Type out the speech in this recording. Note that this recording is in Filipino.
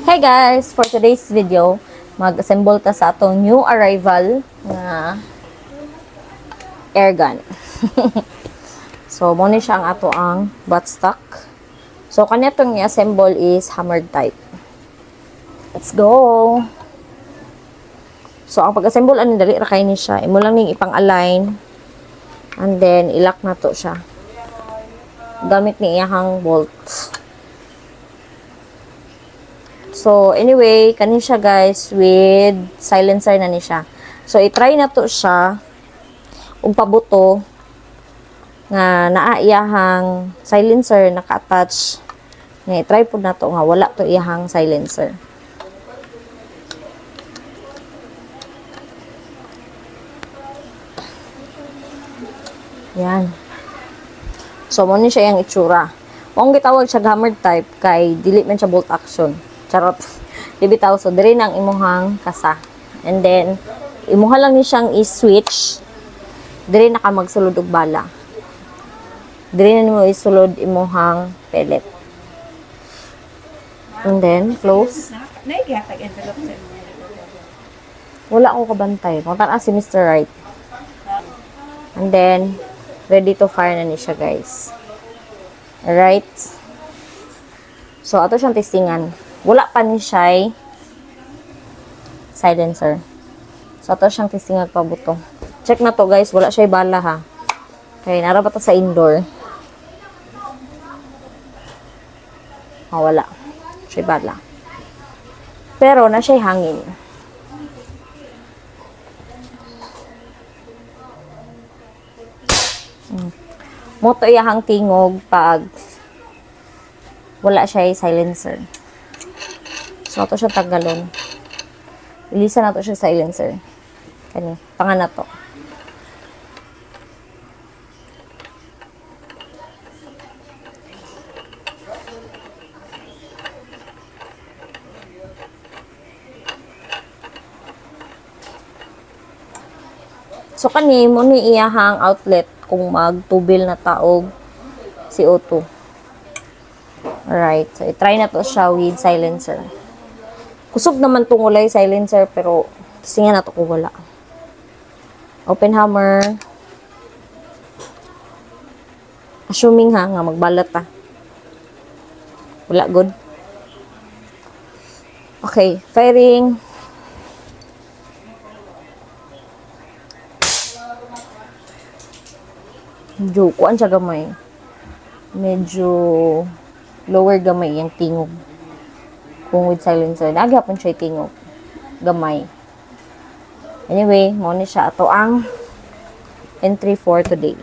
Hey guys! For today's video, mag-assemble ta sa atong new arrival na airgun. So, muna siya ang ato ang buttstock. So, kanya itong i-assemble is hammered type. Let's go! So, ang pag-assemble, dali ra kay ni siya. Imo lang ning ipang-align. And then, ilak na to siya. Gamit ni iyahang bolts. So, anyway, kanin siya guys with silencer na ni siya. So, i-try na to siya ug pabuto nga naa iyahang silencer naka-attach. Nga i-try po na to nga wala to iyahang silencer. Yan. So, mo ni siya yung itsura. Kung gitawag siya hammered type kay dili man siya bolt action. Charot. Di bitaw. So, diri nang imuhang kasa. And then, imuha lang ni siyang i-switch. Diri na ka magsulod og bala. Diri na mo isulod imuhang pellet. And then, close. Wala akong kabantay. Punta si Mr. Right. And then, ready to fire na ni siya, guys. Alright. So, ato siyang testingan. Wala pa ni siya silencer. So, ato siyang testingan pabuto. Check na to, guys. Wala siya bala, ha. Okay, narapat sa indoor. Wala. Siya bala. Pero, na siya hangin. Moto iyahang tingog pag wala siya silencer. So, ito siya tagalon. Ilisan na ito siya silencer. Kani, pangan na to. So, kani, mo ni iyahang outlet kung magtubil na taog CO2. Alright. So, i-try na to siya with silencer. Kusog naman itong ulay silencer, pero tingnan na to kung wala. Open hammer. Assuming ha, nga magbalat ha. Wala, good. Okay, firing. Medyo, kuan siya gamay. Medyo lower gamay yung tingog. Kung with silencer, naghapon siya tingog. Gamay. Anyway, muna siya. Ito ang entry for today.